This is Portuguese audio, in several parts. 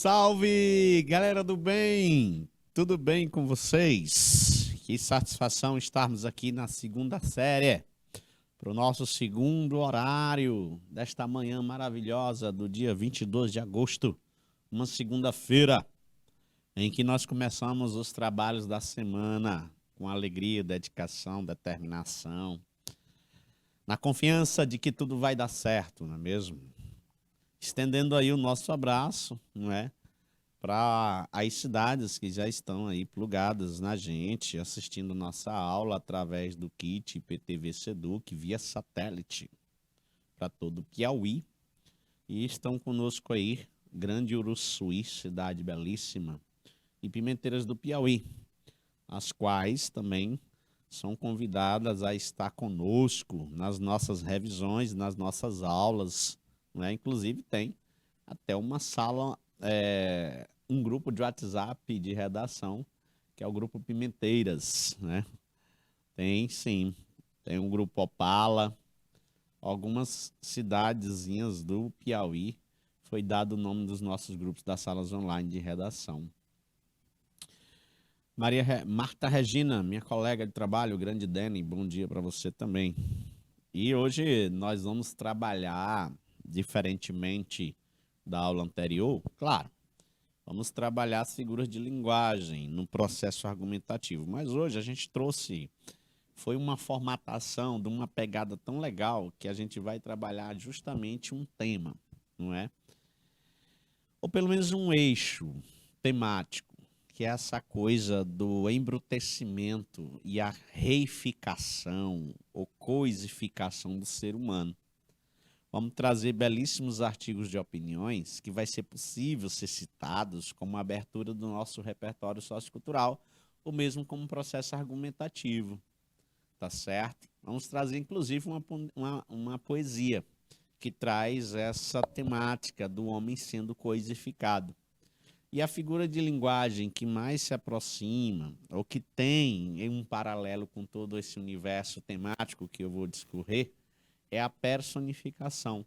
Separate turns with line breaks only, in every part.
salve, galera do bem! Tudo bem com vocês? Que satisfação estarmos aqui na segunda série, para o nosso segundo horário desta manhã maravilhosa do dia 22 de agosto, uma segunda-feira, em que nós começamos os trabalhos da semana com alegria, dedicação, determinação, na confiança de que tudo vai dar certo, não é mesmo? Estendendo aí o nosso abraço, não é? Para as cidades que já estão aí plugadas na gente, assistindo nossa aula através do kit IPTV Seduc via satélite para todo o Piauí. E estão conosco aí Grande Uruçuí, cidade belíssima, e Pimenteiras do Piauí, as quais também são convidadas a estar conosco nas nossas revisões, nas nossas aulas, né? Inclusive tem até uma sala, um grupo de WhatsApp de redação, que é o grupo Pimenteiras, né? Tem sim, tem um grupo Opala, algumas cidadezinhas do Piauí, foi dado o nome dos nossos grupos das salas online de redação. Marta Regina, minha colega de trabalho, grande Dani, bom dia para você também. E hoje nós vamos trabalhar, diferentemente da aula anterior, claro, vamos trabalhar as figuras de linguagem no processo argumentativo. Mas hoje a gente trouxe, foi uma formatação de uma pegada tão legal que a gente vai trabalhar justamente um tema, não é? Ou pelo menos um eixo temático, que é essa coisa do embrutecimento e a reificação ou coisificação do ser humano. Vamos trazer belíssimos artigos de opiniões que vai ser possível ser citados como abertura do nosso repertório sociocultural, ou mesmo como processo argumentativo, tá certo? Vamos trazer, inclusive, uma poesia que traz essa temática do homem sendo coisificado. E a figura de linguagem que mais se aproxima, ou que tem um paralelo com todo esse universo temático que eu vou discorrer, é a personificação.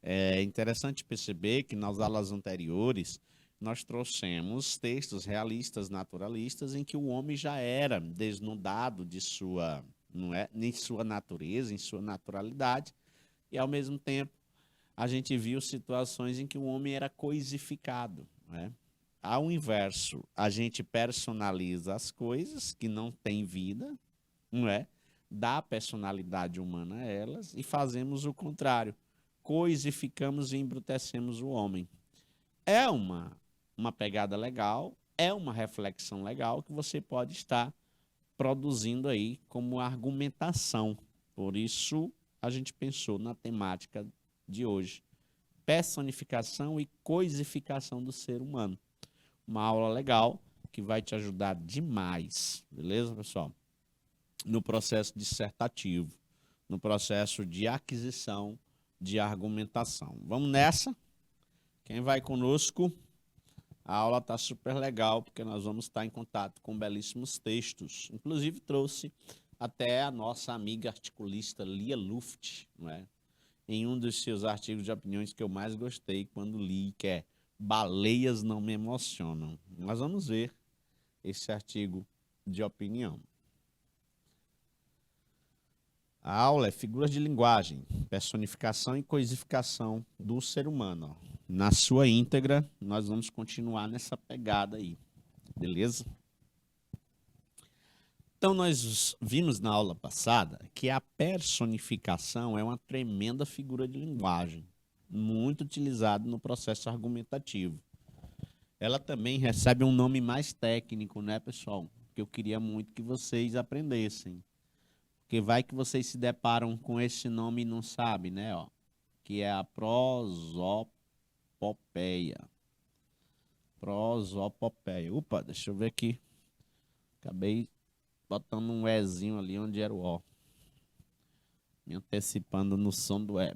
É interessante perceber que nas aulas anteriores nós trouxemos textos realistas, naturalistas, em que o homem já era desnudado de sua, não é, em sua natureza, em sua naturalidade, e ao mesmo tempo a gente viu situações em que o homem era coisificado, né? Ao inverso, a gente personaliza as coisas que não têm vida, não é? Dá personalidade humana a elas e fazemos o contrário. Coisificamos e embrutecemos o homem. É uma pegada legal, é uma reflexão legal que você pode estar produzindo aí como argumentação. Por isso, a gente pensou na temática de hoje. Personificação e coisificação do ser humano. Uma aula legal que vai te ajudar demais. Beleza, pessoal? No processo dissertativo, no processo de aquisição de argumentação. Vamos nessa? Quem vai conosco? A aula está super legal, porque nós vamos estar em contato com belíssimos textos. Inclusive, trouxe até a nossa amiga articulista Lia Luft, não é? Em um dos seus artigos de opiniões que eu mais gostei quando li, que é Baleias Não Me Emocionam. Nós vamos ver esse artigo de opinião. A aula é figuras de linguagem, personificação e coisificação do ser humano. Ó. Na sua íntegra, nós vamos continuar nessa pegada aí, beleza? Então, nós vimos na aula passada que a personificação é uma tremenda figura de linguagem, muito utilizada no processo argumentativo. Ela também recebe um nome mais técnico, né, pessoal? Que eu queria muito que vocês aprendessem. Porque vai que vocês se deparam com esse nome e não sabem, né? Ó, que é a prosopopeia. Prosopopeia. Opa, deixa eu ver aqui. Acabei botando um Ezinho ali onde era o O. Me antecipando no som do E.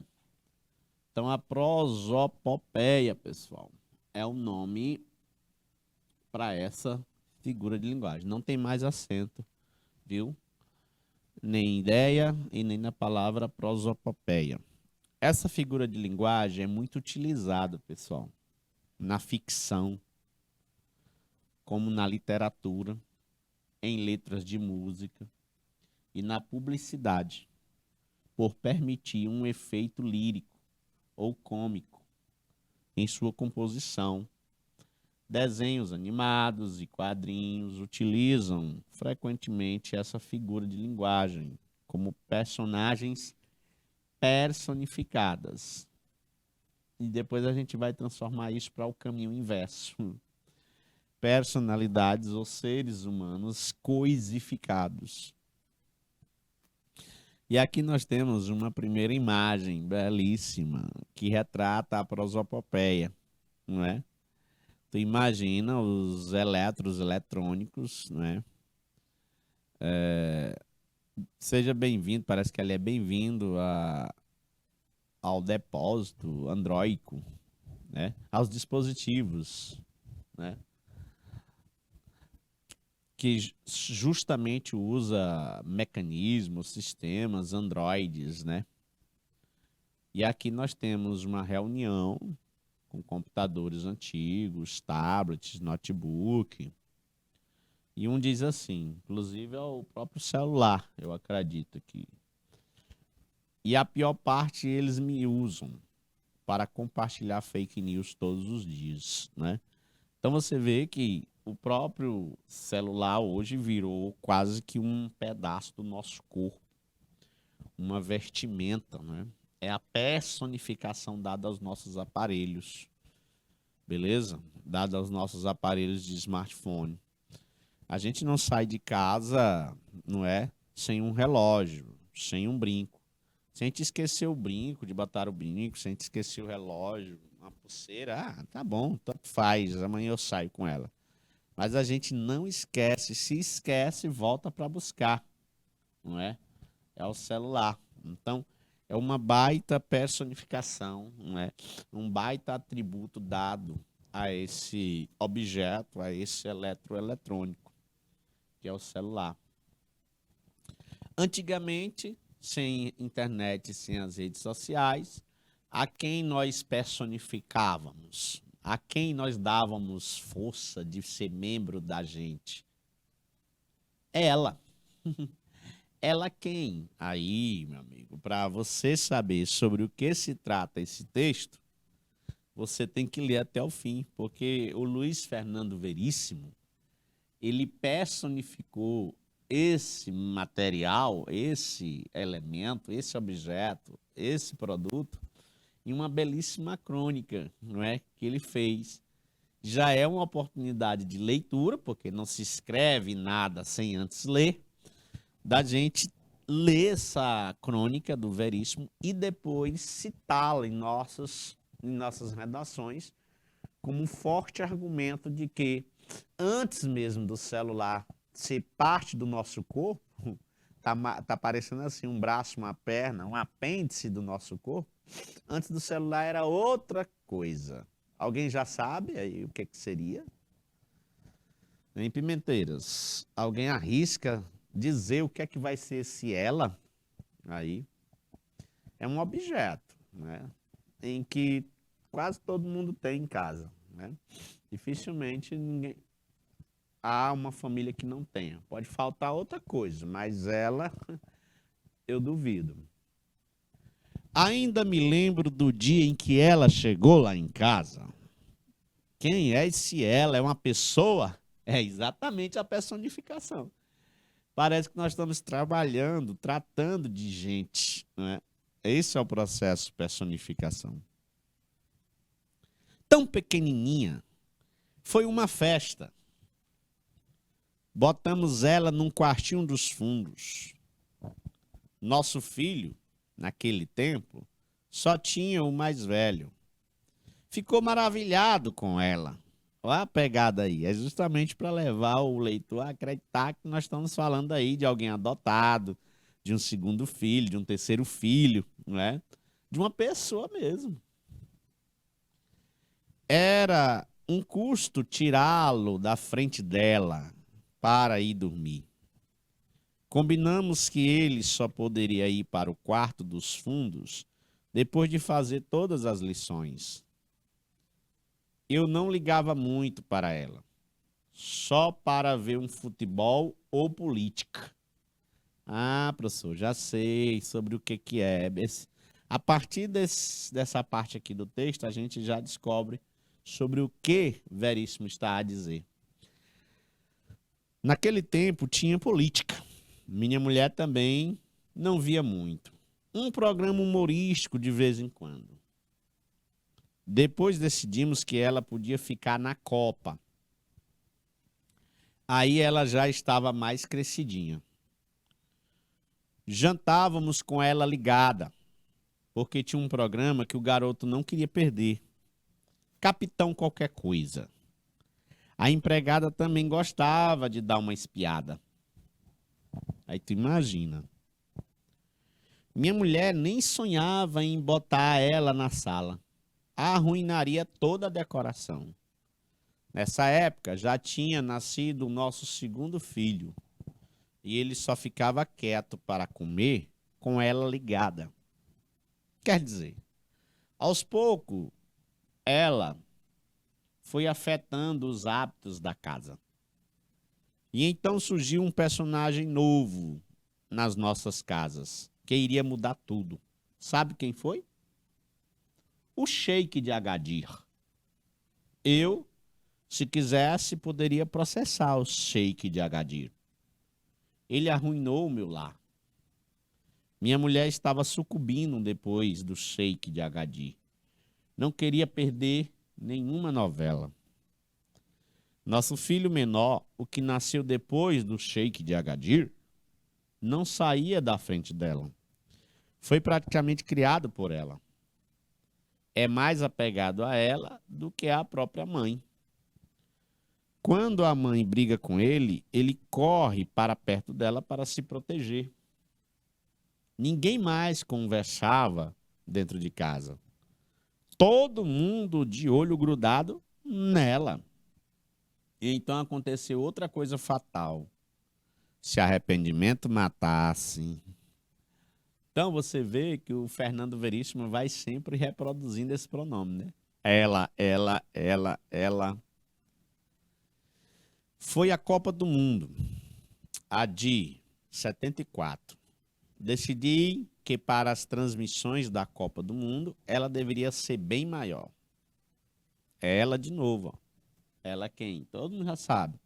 Então, a prosopopeia, pessoal, é o nome para essa figura de linguagem. Não tem mais acento, viu? Nem ideia e nem na palavra prosopopeia. Essa figura de linguagem é muito utilizada, pessoal, na ficção, como na literatura, em letras de música e na publicidade, por permitir um efeito lírico ou cômico em sua composição. Desenhos animados e quadrinhos utilizam frequentemente essa figura de linguagem como personagens personificadas. E depois a gente vai transformar isso para o caminho inverso. Personalidades ou seres humanos coisificados. E aqui nós temos uma primeira imagem belíssima que retrata a prosopopeia, não é? Tu imagina os elétrons eletrônicos, né? Seja bem-vindo, parece que ele é bem-vindo ao depósito andróico, né? Aos dispositivos, né? Que justamente usa mecanismos, sistemas, androides, né? E aqui nós temos uma reunião com computadores antigos, tablets, notebook. E um diz assim, inclusive é o próprio celular, eu acredito que. E a pior parte, eles me usam para compartilhar fake news todos os dias, né? Então você vê que o próprio celular hoje virou quase que um pedaço do nosso corpo, uma vestimenta, né? É a personificação dada aos nossos aparelhos, beleza? Dada aos nossos aparelhos de smartphone. A gente não sai de casa, não é? Sem um relógio, sem um brinco. Se a gente esquecer o brinco, de botar o brinco, se a gente esquecer o relógio, uma pulseira, tá bom, tanto faz, amanhã eu saio com ela. Mas a gente não esquece, se esquece, volta para buscar, não é? É o celular. Então, é uma baita personificação, não é? Um baita atributo dado a esse objeto, a esse eletroeletrônico, que é o celular. Antigamente, sem internet, sem as redes sociais, a quem nós personificávamos, a quem nós dávamos força de ser membro da gente? Ela. Ela quem? Aí, meu amigo, para você saber sobre o que se trata esse texto, você tem que ler até o fim, porque o Luiz Fernando Veríssimo, ele personificou esse material, esse elemento, esse objeto, esse produto, em uma belíssima crônica, não é, que ele fez. Já é uma oportunidade de leitura, porque não se escreve nada sem antes ler, da gente ler essa crônica do Veríssimo e depois citá-la em nossas redações como um forte argumento de que antes mesmo do celular ser parte do nosso corpo, tá parecendo assim um braço, uma perna, um apêndice do nosso corpo, antes do celular era outra coisa. Alguém já sabe aí o que seria? Em Pimenteiras, alguém arrisca dizer o que é que vai ser esse ela? Aí é um objeto, né? Em que quase todo mundo tem em casa, né? Dificilmente há uma família que não tenha. Pode faltar outra coisa, mas ela, eu duvido. Ainda me lembro do dia em que ela chegou lá em casa. Quem é esse ela? É uma pessoa? É exatamente a personificação. Parece que nós estamos trabalhando, tratando de gente, né? Esse é o processo personificação. Tão pequenininha, foi uma festa. Botamos ela num quartinho dos fundos. Nosso filho, naquele tempo, só tinha o mais velho. Ficou maravilhado com ela. Olha a pegada aí, é justamente para levar o leitor a acreditar que nós estamos falando aí de alguém adotado, de um segundo filho, de um terceiro filho, não é? De uma pessoa mesmo. Era um custo tirá-lo da frente dela para ir dormir. Combinamos que ele só poderia ir para o quarto dos fundos depois de fazer todas as lições. Eu não ligava muito para ela, só para ver um futebol ou política. Ah, professor, já sei sobre o que é. A partir dessa parte aqui do texto, a gente já descobre sobre o que Veríssimo está a dizer. Naquele tempo tinha política. Minha mulher também não via muito. Um programa humorístico de vez em quando. Depois decidimos que ela podia ficar na Copa. Aí ela já estava mais crescidinha. Jantávamos com ela ligada, porque tinha um programa que o garoto não queria perder. Capitão qualquer coisa. A empregada também gostava de dar uma espiada. Aí tu imagina. Minha mulher nem sonhava em botar ela na sala. Arruinaria toda a decoração. Nessa época já tinha nascido o nosso segundo filho e ele só ficava quieto para comer com ela ligada. Quer dizer, aos poucos ela foi afetando os hábitos da casa. E então surgiu um personagem novo nas nossas casas que iria mudar tudo. Sabe quem foi? O Sheik de Agadir. Eu, se quisesse, poderia processar o Sheik de Agadir. Ele arruinou o meu lar. Minha mulher estava sucumbindo depois do Sheik de Agadir. Não queria perder nenhuma novela. Nosso filho menor, o que nasceu depois do Sheik de Agadir, não saía da frente dela. Foi praticamente criado por ela. É mais apegado a ela do que a própria mãe. Quando a mãe briga com ele, ele corre para perto dela para se proteger. Ninguém mais conversava dentro de casa. Todo mundo de olho grudado nela. E então aconteceu outra coisa fatal. Se arrependimento matasse. Então você vê que o Fernando Veríssimo vai sempre reproduzindo esse pronome, né? Ela. Foi a Copa do Mundo, a de 74. Decidi que para as transmissões da Copa do Mundo, ela deveria ser bem maior. É ela de novo, ó. Ela quem? Todo mundo já sabe.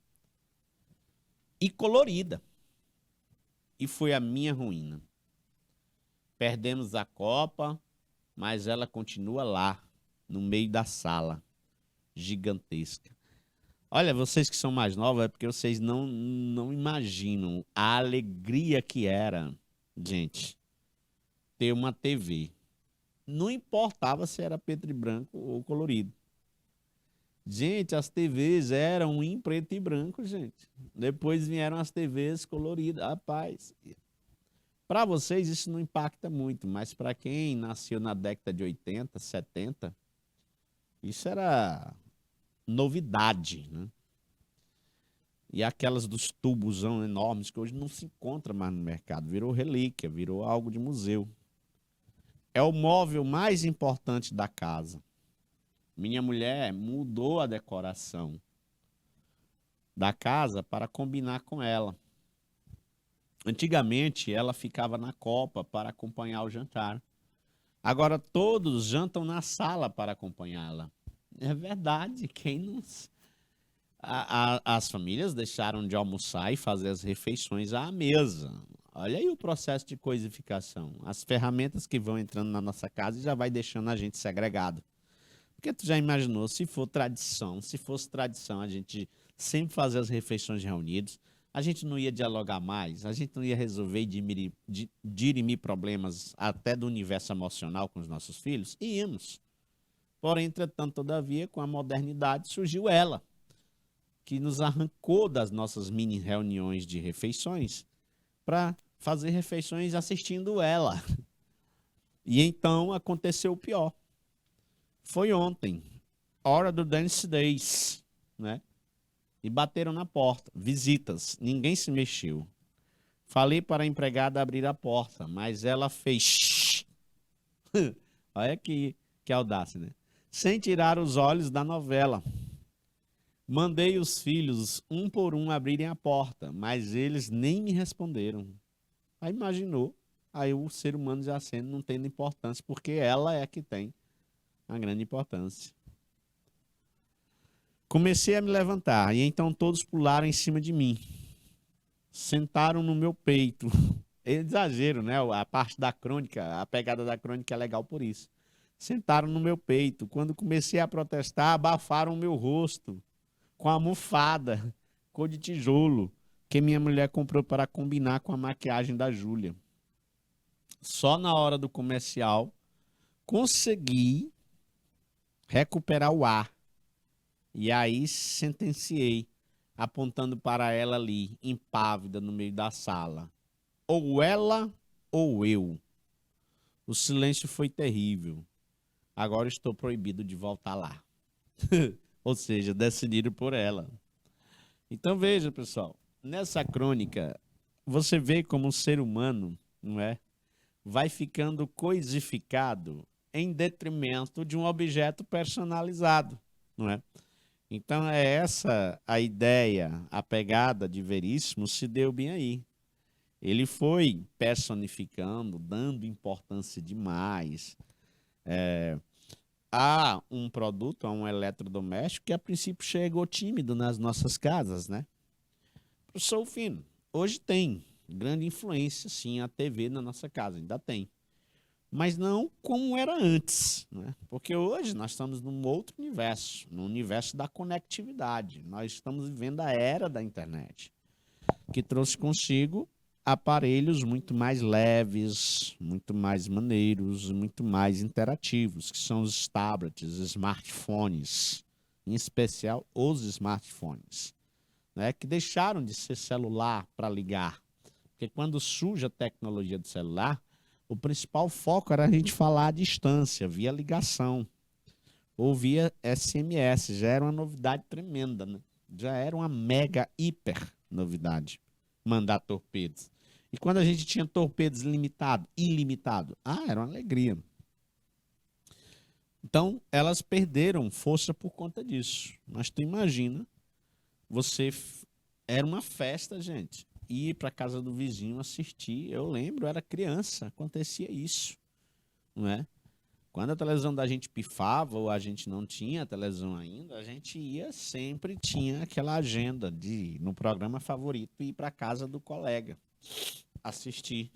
E colorida. E foi a minha ruína. Perdemos a Copa, mas ela continua lá, no meio da sala, gigantesca. Olha, vocês que são mais novos, é porque vocês não imaginam a alegria que era, gente, ter uma TV. Não importava se era preto e branco ou colorido. Gente, as TVs eram em preto e branco, gente. Depois vieram as TVs coloridas. Rapaz, para vocês isso não impacta muito, mas para quem nasceu na década de 80, 70, isso era novidade, né? E aquelas dos tubos enormes que hoje não se encontra mais no mercado, virou relíquia, virou algo de museu. É o móvel mais importante da casa. Minha mulher mudou a decoração da casa para combinar com ela. Antigamente, ela ficava na copa para acompanhar o jantar. Agora, todos jantam na sala para acompanhá-la. É verdade, quem não... As famílias deixaram de almoçar e fazer as refeições à mesa. Olha aí o processo de coisificação. As ferramentas que vão entrando na nossa casa e já vai deixando a gente segregado. Porque tu já imaginou, se fosse tradição a gente sempre fazer as refeições reunidos, a gente não ia dialogar mais, a gente não ia resolver e dirimir problemas até do universo emocional com os nossos filhos? Íamos. Porém, entretanto, todavia, com a modernidade surgiu ela, que nos arrancou das nossas mini reuniões de refeições para fazer refeições assistindo ela. E então aconteceu o pior. Foi ontem, hora do Dance Days, né? E bateram na porta, visitas, ninguém se mexeu. Falei para a empregada abrir a porta, mas ela fez... Olha que audácia, né? sem tirar os olhos da novela. Mandei os filhos, um por um, abrirem a porta, mas eles nem me responderam. Aí imaginou, aí o ser humano já sendo, não tendo importância, porque ela é que tem a grande importância. Comecei a me levantar, e então todos pularam em cima de mim. Sentaram no meu peito. É exagero, né? A parte da crônica, a pegada da crônica é legal por isso. Sentaram no meu peito. Quando comecei a protestar, abafaram o meu rosto com a almofada, cor de tijolo, que minha mulher comprou para combinar com a maquiagem da Júlia. Só na hora do comercial consegui recuperar o ar. E aí sentenciei, apontando para ela ali, impávida no meio da sala. Ou ela ou eu. O silêncio foi terrível. Agora estou proibido de voltar lá. Ou seja, decidido por ela. Então veja, pessoal, nessa crônica, você vê como o ser humano, não é, vai ficando coisificado em detrimento de um objeto personalizado, não é? Então é essa a ideia, a pegada de Veríssimo se deu bem aí. Ele foi personificando, dando importância demais a um produto, a um eletrodoméstico que a princípio chegou tímido nas nossas casas, né? Professor Fino, hoje tem grande influência, sim, a TV na nossa casa, ainda tem. Mas não como era antes, né? Porque hoje nós estamos num outro universo, no universo da conectividade. Nós estamos vivendo a era da internet, que trouxe consigo aparelhos muito mais leves, muito mais maneiros, muito mais interativos, que são os tablets, os smartphones, em especial os smartphones, né, que deixaram de ser celular para ligar. Porque quando surge a tecnologia do celular, o principal foco era a gente falar à distância, via ligação, ou via SMS. Já era uma novidade tremenda, né? Já era uma mega, hiper novidade mandar torpedos. E quando a gente tinha torpedos ilimitado, era uma alegria. Então, elas perderam força por conta disso. Mas tu imagina, você era uma festa, gente. Ir para casa do vizinho assistir. Eu lembro, era criança, acontecia isso, não é? Quando a televisão da gente pifava ou a gente não tinha a televisão ainda, a gente ia sempre, tinha aquela agenda de, no programa favorito, ir para casa do colega assistir.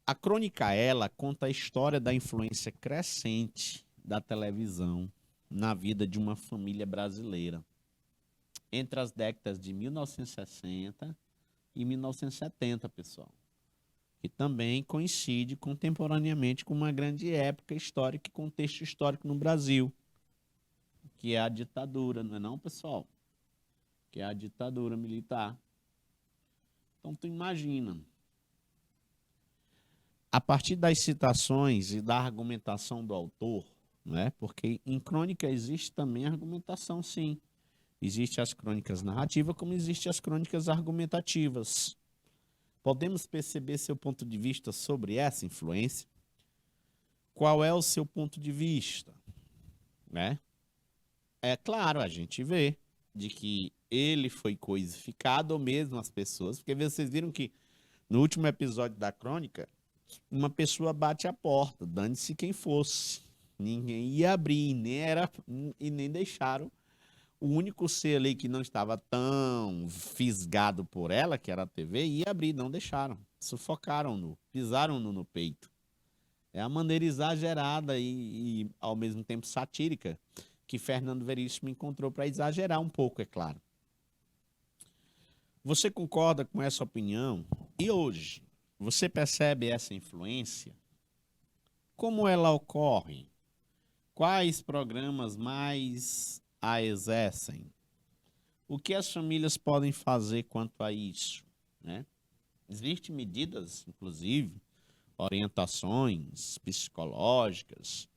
A crônica, ela conta a história da influência crescente da televisão na vida de uma família brasileira entre as décadas de 1960 e 1970, pessoal. Que também coincide contemporaneamente com uma grande época histórica e contexto histórico no Brasil, que é a ditadura, não é não, pessoal? Que é a ditadura militar. Então, tu imagina, a partir das citações e da argumentação do autor, né? Porque em crônica existe também argumentação, sim. Existem as crônicas narrativas, como existem as crônicas argumentativas. Podemos perceber seu ponto de vista sobre essa influência? Qual é o seu ponto de vista? Né? É claro, a gente vê de que ele foi coisificado, ou mesmo as pessoas, porque vocês viram que no último episódio da crônica, uma pessoa bate a porta, dane-se quem fosse. Ninguém ia abrir, e nem deixaram. O único ser ali que não estava tão fisgado por ela, que era a TV, ia abrir, não deixaram. Sufocaram-no, pisaram-no no peito. É a maneira exagerada e, ao mesmo tempo, satírica que Fernando Veríssimo encontrou para exagerar um pouco, é claro. Você concorda com essa opinião? E hoje, você percebe essa influência? Como ela ocorre? Quais programas mais a exercem? O que as famílias podem fazer quanto a isso, né? Existem medidas, inclusive, orientações psicológicas,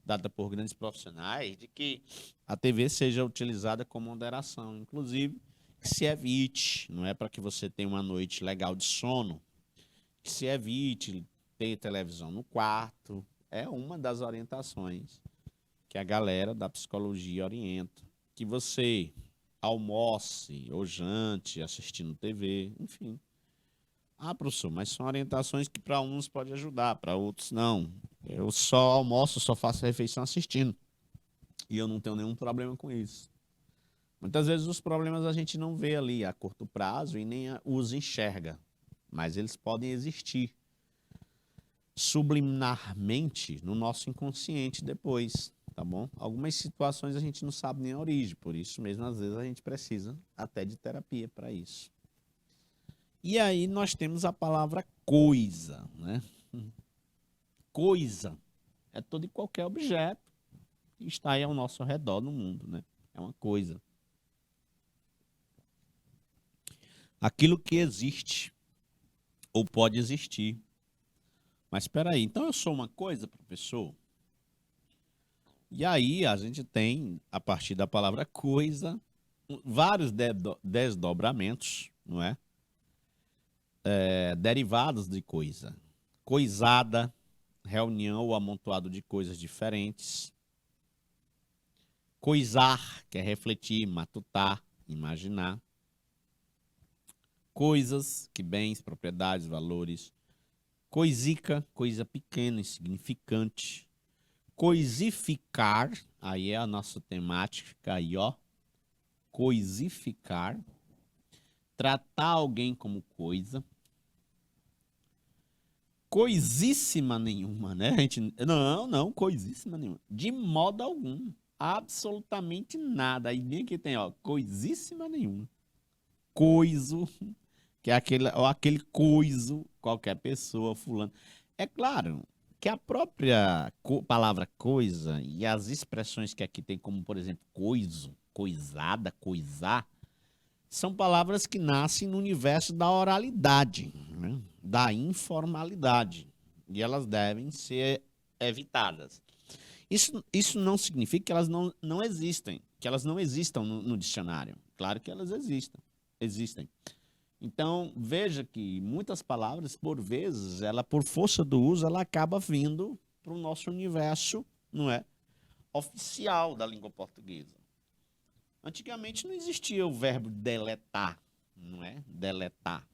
dadas por grandes profissionais, de que a TV seja utilizada com moderação, inclusive que se evite, não é para que você tenha uma noite legal de sono, que se evite ter televisão no quarto, É uma das orientações que a galera da psicologia orienta. Que você almoce ou jante assistindo TV, enfim. Ah, professor, mas são orientações que para uns pode ajudar, para outros não. Eu só almoço, só faço refeição assistindo. E eu não tenho nenhum problema com isso. Muitas vezes os problemas a gente não vê ali a curto prazo e nem os enxerga. Mas eles podem existir subliminarmente no nosso inconsciente depois, tá bom? Algumas situações a gente não sabe nem a origem, por isso mesmo às vezes a gente precisa até de terapia para isso. E aí nós temos a palavra coisa, né? Coisa é todo e qualquer objeto que está aí ao nosso redor no mundo, né? É uma coisa. Aquilo que existe ou pode existir. Mas espera aí, então eu sou uma coisa, professor? E aí a gente tem, a partir da palavra coisa, vários desdobramentos, não é? Derivados de coisa. Coisada, reunião ou amontoado de coisas diferentes. Coisar, que é refletir, matutar, imaginar. Coisas, que bens, propriedades, valores. Coisica, coisa pequena, insignificante. Coisificar, aí é a nossa temática aí, ó. Coisificar. Tratar alguém como coisa. Coisíssima nenhuma, né? A gente, não, coisíssima nenhuma. De modo algum. Absolutamente nada. Aí bem que tem, ó, coisíssima nenhuma. Coiso, que é aquele coiso, qualquer pessoa, fulano. É claro que a própria palavra coisa e as expressões que aqui tem, como por exemplo, coiso, coisada, coisar, são palavras que nascem no universo da oralidade, né? Da informalidade. E elas devem ser evitadas. Isso não significa que elas não existem, que elas não existam no dicionário. Claro que elas existem. Então, veja que muitas palavras, por vezes, ela por força do uso, ela acaba vindo para o nosso universo, não é? Oficial da língua portuguesa. Antigamente não existia o verbo deletar, não é? Deletar,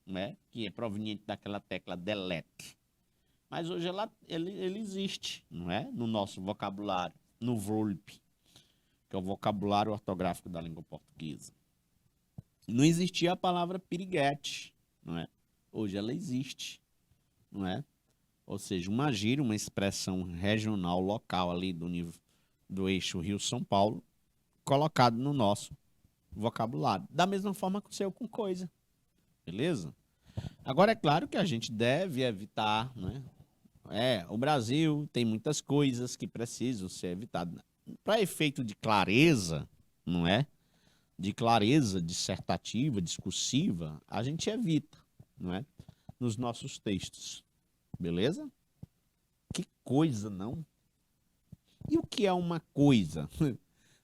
não é? Que é proveniente daquela tecla delete. Mas hoje ele existe, não é? No nosso vocabulário, no VOLP, que é o vocabulário ortográfico da língua portuguesa. Não existia a palavra piriguete, não é? Hoje ela existe, não é? Ou seja, uma gíria, uma expressão regional, local ali do eixo Rio-São Paulo, colocado no nosso vocabulário. Da mesma forma que aconteceu com coisa, beleza? Agora, é claro que a gente deve evitar, né? O Brasil tem muitas coisas que precisam ser evitadas. Para efeito de clareza, não é? De clareza dissertativa, discursiva, a gente evita, não é? Nos nossos textos, beleza? Que coisa, não? E o que é uma coisa?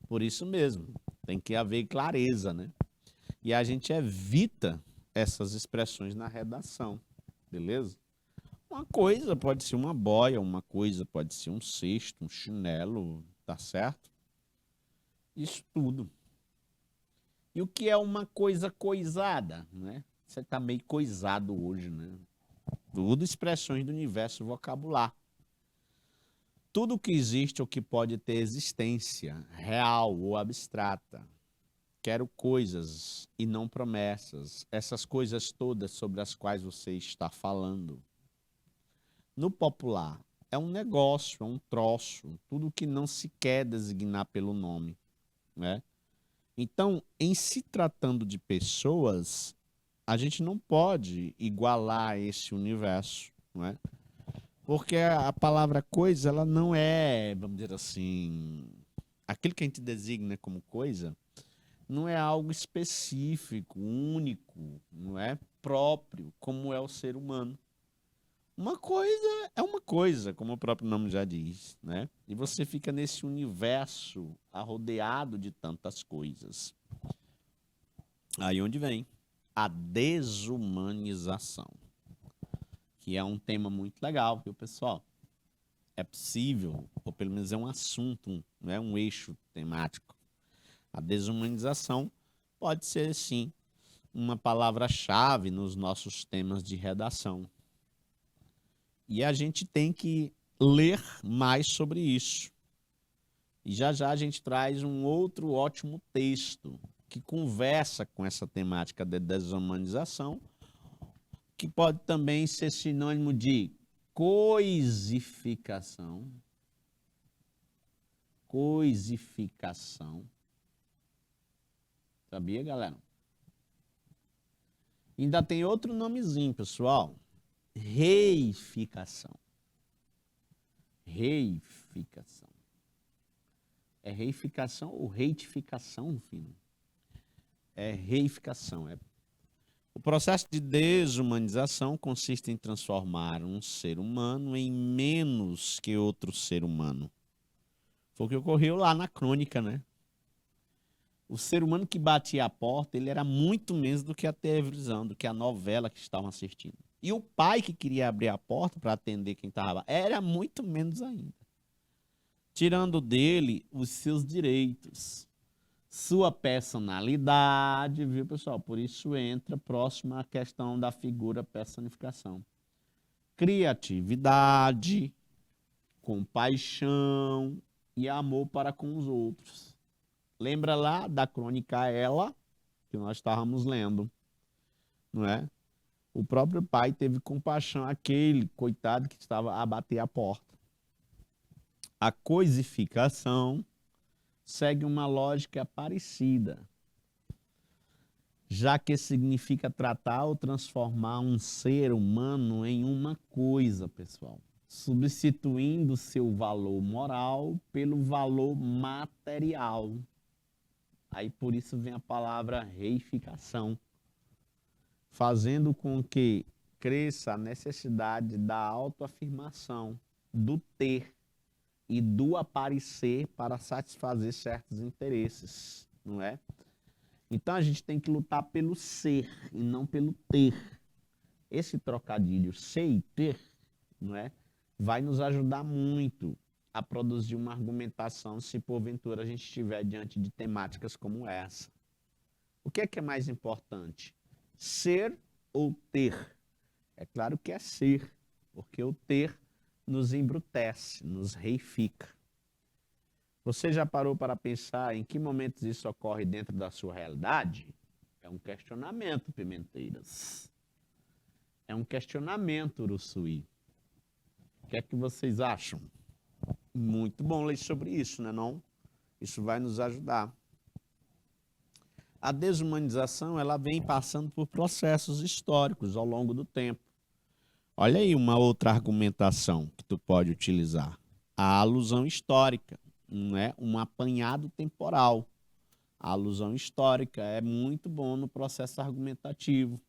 Por isso mesmo, tem que haver clareza, né? E a gente evita essas expressões na redação, beleza? Uma coisa pode ser uma boia, uma coisa pode ser um cesto, um chinelo, tá certo? Isso tudo. E o que é uma coisa coisada, né? Você tá meio coisado hoje, né? Tudo expressões do universo vocabular. Tudo que existe ou que pode ter existência, real ou abstrata. Quero coisas e não promessas. Essas coisas todas sobre as quais você está falando. No popular, é um negócio, é um troço, tudo que não se quer designar pelo nome, né? Então, em se tratando de pessoas, a gente não pode igualar esse universo, não é? Porque a palavra coisa, ela não é, vamos dizer assim, aquilo que a gente designa como coisa, não é algo específico, único, não é próprio, como é o ser humano. Uma coisa é uma coisa, como o próprio nome já diz, né? E você fica nesse universo arrodeado de tantas coisas. Aí onde vem a desumanização, que é um tema muito legal, viu, pessoal? é possível, ou pelo menos é um assunto, não é um eixo temático. A desumanização pode ser, sim, uma palavra-chave nos nossos temas de redação. E a gente tem que ler mais sobre isso. E já já a gente traz um outro ótimo texto que conversa com essa temática de desumanização, que pode também ser sinônimo de coisificação. Coisificação. Sabia, galera? Ainda tem outro nomezinho, pessoal. Reificação. Reificação. É reificação ou reitificação, filho? É reificação. O processo de desumanização consiste em transformar um ser humano em menos que outro ser humano. Foi o que ocorreu lá na crônica, né? O ser humano que batia a porta, ele era muito menos do que a televisão, do que a novela que estavam assistindo. E o pai que queria abrir a porta para atender quem estava, era muito menos ainda. Tirando dele os seus direitos, sua personalidade, viu, pessoal? Por isso entra próxima a questão da figura personificação. Criatividade, compaixão e amor para com os outros. Lembra lá da crônica Ela, que nós estávamos lendo, não é? O próprio pai teve compaixão àquele coitado que estava a bater a porta. A coisificação segue uma lógica parecida, já que significa tratar ou transformar um ser humano em uma coisa, pessoal, substituindo seu valor moral pelo valor material. Aí por isso vem a palavra reificação, fazendo com que cresça a necessidade da autoafirmação, do ter e do aparecer para satisfazer certos interesses, não é? Então a gente tem que lutar pelo ser e não pelo ter. Esse trocadilho ser e ter, não é? Vai nos ajudar muito a produzir uma argumentação se porventura a gente estiver diante de temáticas como essa. O que é mais importante? Ser ou ter? É claro que é ser, porque o ter nos embrutece, nos reifica. Você já parou para pensar em que momentos isso ocorre dentro da sua realidade? É um questionamento, Pimenteiras. É um questionamento, Uruçuí. O que é que vocês acham? Muito bom ler sobre isso, né, não? Isso vai nos ajudar. A desumanização, ela vem passando por processos históricos ao longo do tempo. Olha aí uma outra argumentação que tu pode utilizar. A alusão histórica, não é? Um apanhado temporal. A alusão histórica é muito bom no processo argumentativo.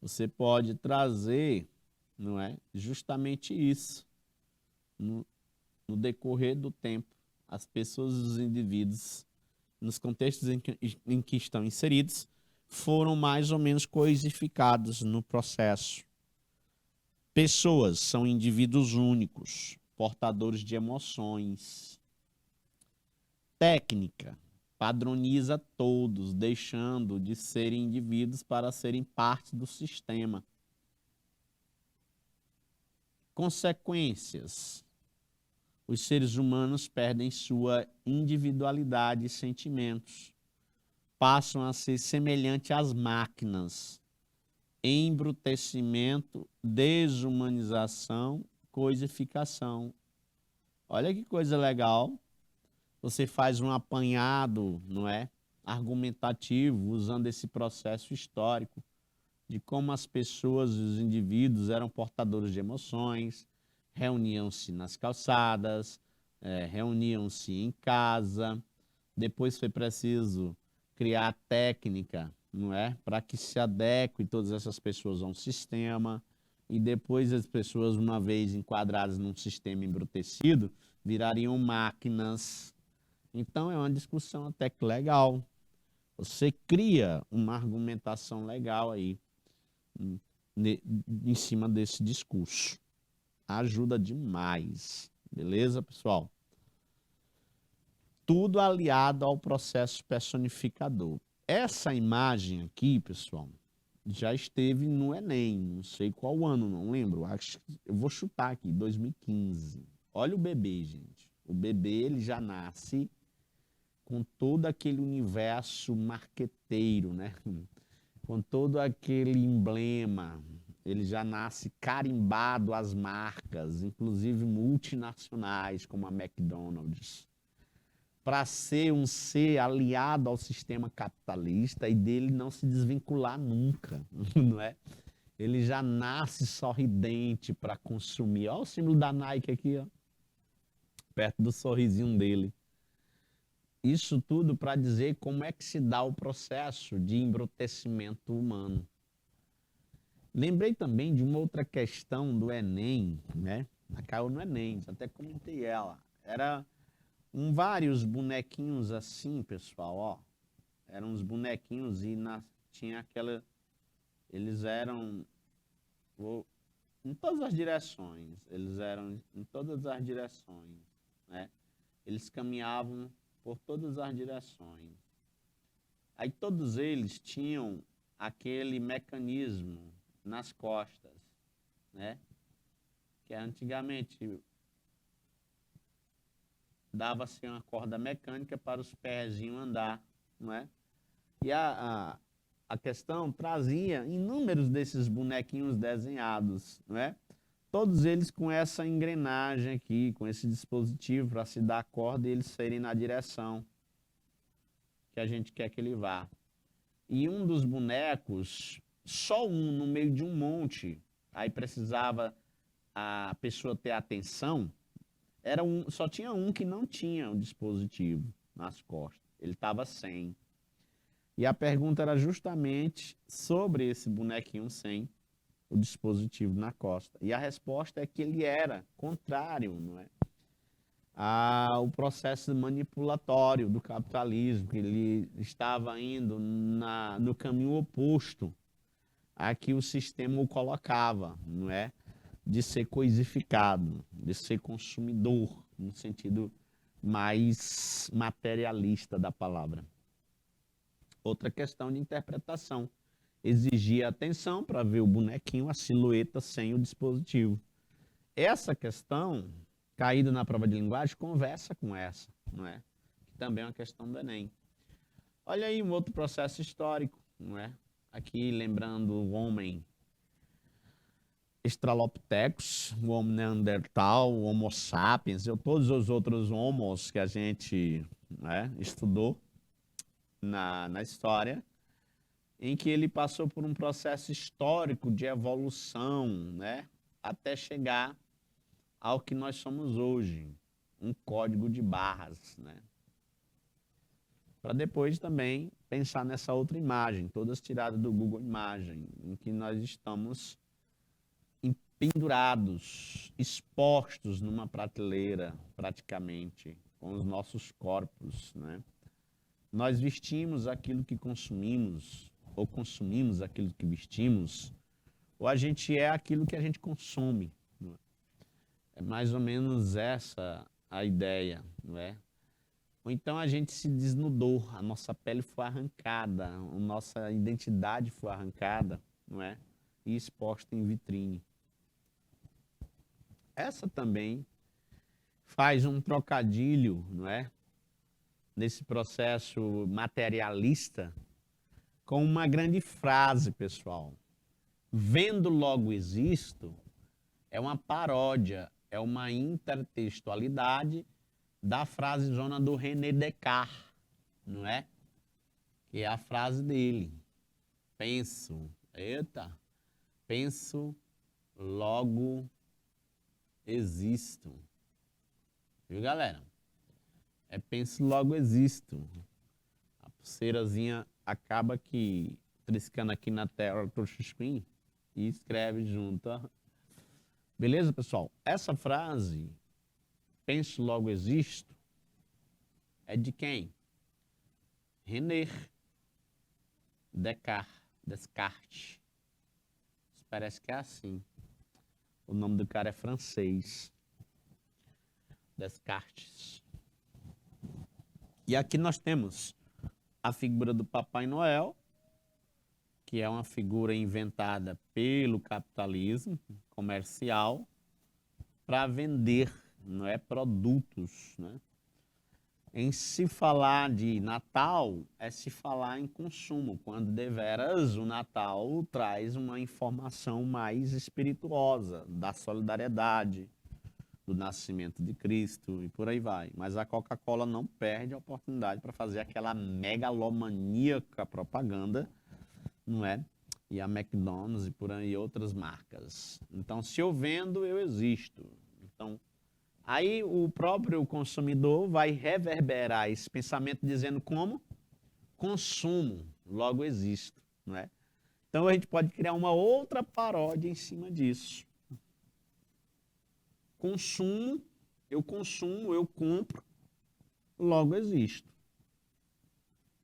Você pode trazer, não é? Justamente isso. No decorrer do tempo, as pessoas e os indivíduos, nos contextos em que estão inseridos, foram mais ou menos coisificados no processo. Pessoas são indivíduos únicos, portadores de emoções. Técnica padroniza todos, deixando de serem indivíduos para serem parte do sistema. Consequências. Os seres humanos perdem sua individualidade e sentimentos. Passam a ser semelhantes às máquinas. Embrutecimento, desumanização, coisificação. Olha que coisa legal. Você faz um apanhado, não é? Argumentativo, usando esse processo histórico de como as pessoas e os indivíduos eram portadores de emoções, reuniam-se nas calçadas, reuniam-se em casa. Depois foi preciso criar técnica, não é? Para que se adeque todas essas pessoas a um sistema. E depois as pessoas, uma vez enquadradas num sistema embrutecido, virariam máquinas. Então é uma discussão até que legal. Você cria uma argumentação legal aí em cima desse discurso. ajuda demais. Beleza, pessoal? Tudo aliado ao processo personificador. Essa imagem aqui, pessoal, já esteve no Enem, não sei qual ano, não lembro. Acho que eu vou chutar aqui, 2015. Olha o bebê, gente. O bebê ele já nasce com todo aquele universo marqueteiro, né? Com todo aquele emblema. Ele já nasce carimbado às marcas, inclusive multinacionais, como a McDonald's, para ser um ser aliado ao sistema capitalista e dele não se desvincular nunca, não é? Ele já nasce sorridente para consumir. Olha o símbolo da Nike aqui, ó, perto do sorrisinho dele. Isso tudo para dizer como é que se dá o processo de embrutecimento humano. Lembrei também de uma outra questão do Enem, né? Caiu no Enem, até comentei ela. Era vários bonequinhos assim, pessoal, ó. Eram uns bonequinhos e tinha aquela... Eles eram em todas as direções. Eles eram em todas as direções, né? Eles caminhavam por todas as direções. Aí todos eles tinham aquele mecanismo nas costas, né? Que antigamente dava-se uma corda mecânica para os pezinhos andar, não é? E a questão trazia inúmeros desses bonequinhos desenhados, não é? Todos eles com essa engrenagem aqui, com esse dispositivo para se dar a corda e eles saírem na direção que a gente quer que ele vá. E um dos bonecos, só um no meio de um monte, aí precisava a pessoa ter atenção, só tinha um que não tinha o dispositivo nas costas, ele estava sem. E a pergunta era justamente sobre esse bonequinho sem o dispositivo na costa. E a resposta é que ele era contrário, não é? Ao processo manipulatório do capitalismo, que ele estava indo no caminho oposto a que o sistema o colocava, não é? De ser coisificado, de ser consumidor, no sentido mais materialista da palavra. Outra questão de interpretação. Exigia atenção para ver o bonequinho, a silhueta sem o dispositivo. Essa questão, caída na prova de linguagem, conversa com essa, não é? Que também é uma questão do Enem. Olha aí um outro processo histórico, não é? Aqui lembrando o homem Australopithecus, o Homo neandertal, o Homo sapiens, todos os outros homos que a gente, né, estudou na história, em que ele passou por um processo histórico de evolução, né, até chegar ao que nós somos hoje, um código de barras, né? Para depois também pensar nessa outra imagem, todas tiradas do Google Imagem, em que nós estamos pendurados, expostos numa prateleira, praticamente, com os nossos corpos, né? Nós vestimos aquilo que consumimos, ou consumimos aquilo que vestimos, ou a gente é aquilo que a gente consome. Não é? É mais ou menos essa a ideia, não é? Ou então a gente se desnudou, a nossa pele foi arrancada, a nossa identidade foi arrancada, não é? E exposta em vitrine. Essa também faz um trocadilho, não é? Nesse processo materialista, com uma grande frase, pessoal. Vendo logo existo é uma paródia, é uma intertextualidade da frase zona do René Descartes, não é? Que é a frase dele. Penso, logo existo. Viu, galera? É penso, logo existo. A pulseirazinha acaba que triscando aqui na tela do touchscreen e escreve junto. Ó. Beleza, pessoal? Essa frase, penso, logo existo, é de quem? René Descartes. Parece que é assim. O nome do cara é francês. Descartes. E aqui nós temos a figura do Papai Noel, que é uma figura inventada pelo capitalismo comercial para vender, não é, produtos, né? Em se falar de Natal, é se falar em consumo, quando deveras o Natal traz uma informação mais espirituosa, da solidariedade, do nascimento de Cristo e por aí vai. Mas a Coca-Cola não perde a oportunidade para fazer aquela megalomaníaca propaganda, não é? E a McDonald's e por aí outras marcas. Então, se eu vendo, eu existo. Então, aí o próprio consumidor vai reverberar esse pensamento dizendo como? Consumo, logo existo, não é? Então, a gente pode criar uma outra paródia em cima disso. Consumo, eu compro, logo existo.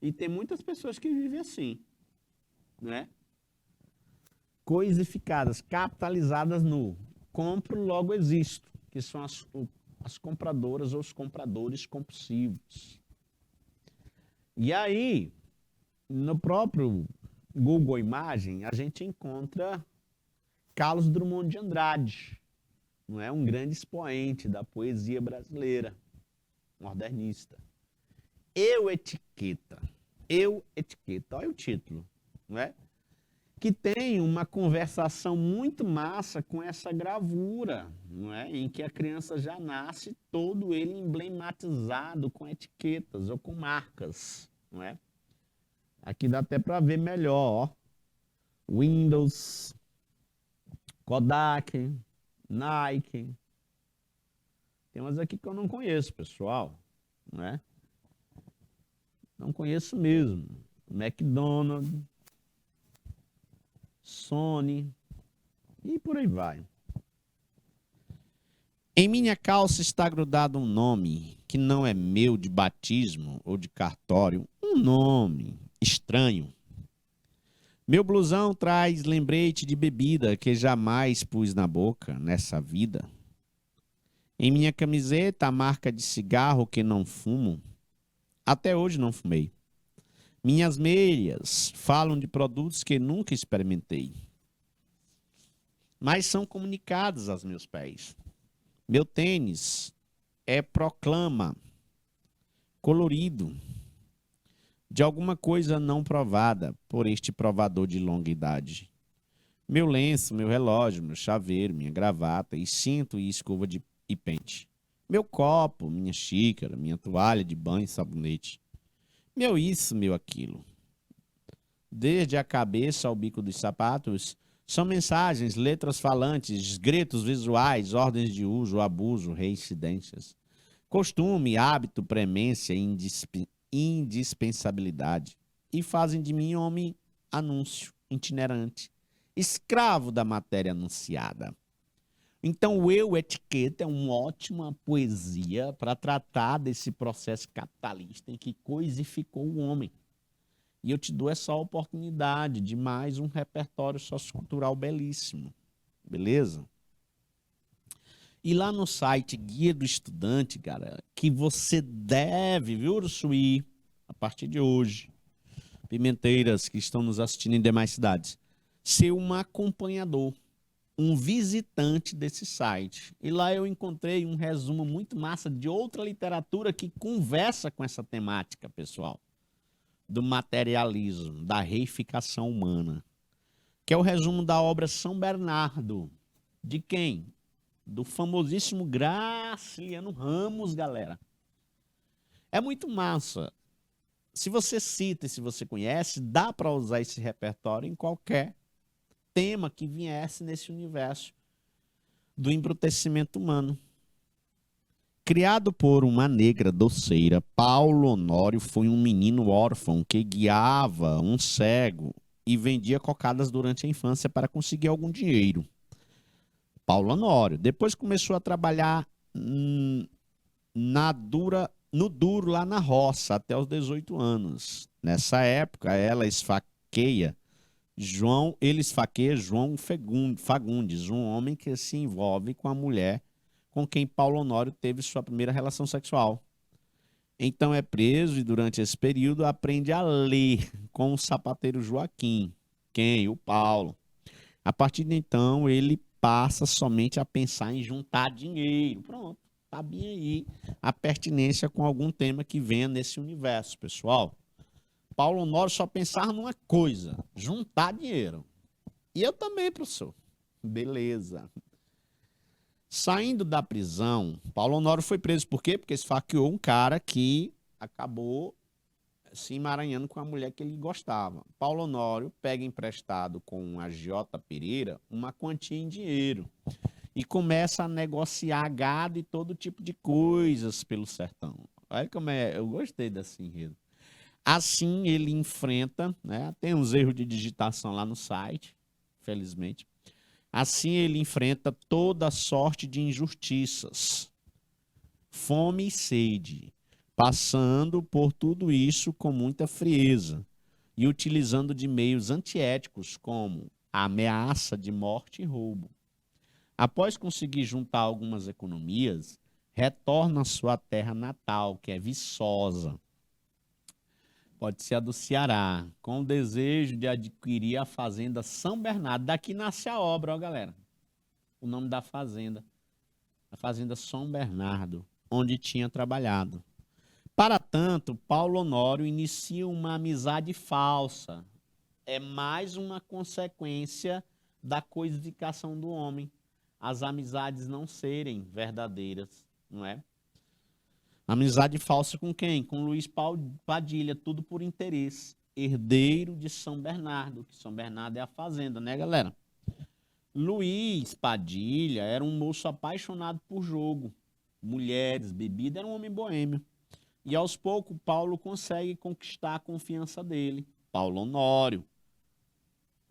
E tem muitas pessoas que vivem assim, né? Coisificadas, capitalizadas no compro, logo existo, que são as compradoras ou os compradores compulsivos. E aí, no próprio Google Imagem, a gente encontra Carlos Drummond de Andrade, não é? Um grande expoente da poesia brasileira, modernista. Eu, etiqueta, olha o título, não é? Que tem uma conversação muito massa com essa gravura, não é? Em que a criança já nasce todo ele emblematizado com etiquetas ou com marcas, não é? Aqui dá até para ver melhor, ó. Windows, Kodak, Nike. Tem umas aqui que eu não conheço, pessoal, não é? Não conheço mesmo. McDonald's, Sony e por aí vai. Em minha calça está grudado um nome que não é meu de batismo ou de cartório, um nome estranho. Meu blusão traz lembrete de bebida que jamais pus na boca nessa vida. Em minha camiseta a marca de cigarro que não fumo. Até hoje não fumei. Minhas meias falam de produtos que nunca experimentei, mas são comunicados aos meus pés. Meu tênis é proclama, colorido, de alguma coisa não provada por este provador de longa idade. Meu lenço, meu relógio, meu chaveiro, minha gravata e cinto e escova e pente. Meu copo, minha xícara, minha toalha de banho e sabonete. Meu isso, meu aquilo. Desde a cabeça ao bico dos sapatos, são mensagens, letras falantes, gritos visuais, ordens de uso, abuso, reincidências. Costume, hábito, premência, indispensabilidade. E fazem de mim homem anúncio, itinerante, escravo da matéria anunciada. Então, o Eu, Etiqueta é uma ótima poesia para tratar desse processo capitalista em que coisificou o homem. E eu te dou essa oportunidade de mais um repertório sociocultural belíssimo. Beleza? E lá no site Guia do Estudante, cara, que você deve, viu, Ursuí, a partir de hoje, pimenteiras que estão nos assistindo em demais cidades, ser um acompanhador, um visitante desse site. E lá eu encontrei um resumo muito massa de outra literatura que conversa com essa temática, pessoal, do materialismo, da reificação humana, que é o resumo da obra São Bernardo. De quem? Do famosíssimo Graciliano Ramos, galera. É muito massa. Se você cita e se você conhece, dá para usar esse repertório em qualquer tema que viesse nesse universo do embrutecimento humano. Criado por uma negra doceira, Paulo Honório foi um menino órfão que guiava um cego e vendia cocadas durante a infância para conseguir algum dinheiro. Paulo Honório. Depois começou a trabalhar no duro lá na roça, até os 18 anos. Nessa época, ela esfaqueia Ele esfaqueia João Fagundes, um homem que se envolve com a mulher com quem Paulo Honório teve sua primeira relação sexual. Então é preso e durante esse período aprende a ler com o sapateiro Joaquim. Quem? O Paulo. A partir de então, ele passa somente a pensar em juntar dinheiro. Pronto, tá bem aí a pertinência com algum tema que venha nesse universo, pessoal. Paulo Honório só pensava numa coisa: juntar dinheiro. E eu também, professor. Beleza. Saindo da prisão, Paulo Honório foi preso por quê? Porque esfaqueou um cara que acabou se emaranhando com a mulher que ele gostava. Paulo Honório pega emprestado com a Jota Pereira uma quantia em dinheiro e começa a negociar gado e todo tipo de coisas pelo sertão. Olha como é, eu gostei desse enredo. Assim ele enfrenta, né, tem uns erros de digitação lá no site, felizmente. Assim ele enfrenta toda sorte de injustiças, fome e sede, passando por tudo isso com muita frieza e utilizando de meios antiéticos como a ameaça de morte e roubo. Após conseguir juntar algumas economias, retorna à sua terra natal, que é Viçosa, pode ser a do Ceará, com o desejo de adquirir a fazenda São Bernardo. Daqui nasce a obra, ó, galera. O nome da fazenda, a fazenda São Bernardo, onde tinha trabalhado. Para tanto, Paulo Honório inicia uma amizade falsa. É mais uma consequência da coisificação do homem. As amizades não serem verdadeiras, não é? Amizade falsa com quem? Com Luiz Padilha, tudo por interesse. Herdeiro de São Bernardo, que São Bernardo é a fazenda, né, galera? Luiz Padilha era um moço apaixonado por jogo, mulheres, bebida, era um homem boêmio. E aos poucos, Paulo consegue conquistar a confiança dele. Paulo Honório,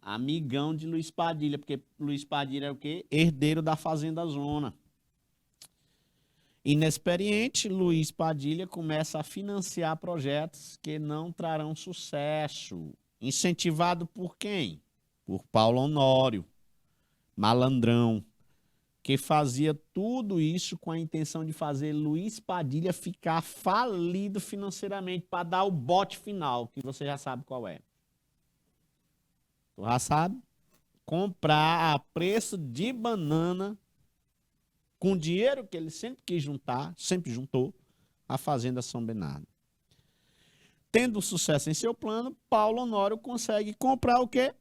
amigão de Luiz Padilha, porque Luiz Padilha é o quê? Herdeiro da Fazenda Zona. Inexperiente, Luiz Padilha começa a financiar projetos que não trarão sucesso. Incentivado por quem? Por Paulo Honório, malandrão, que fazia tudo isso com a intenção de fazer Luiz Padilha ficar falido financeiramente para dar o bote final, que você já sabe qual é. Tu já sabe? Comprar a preço de banana com dinheiro que ele sempre quis juntar, sempre juntou, a Fazenda São Bernardo. Tendo sucesso em seu plano, Paulo Honório consegue comprar o quê?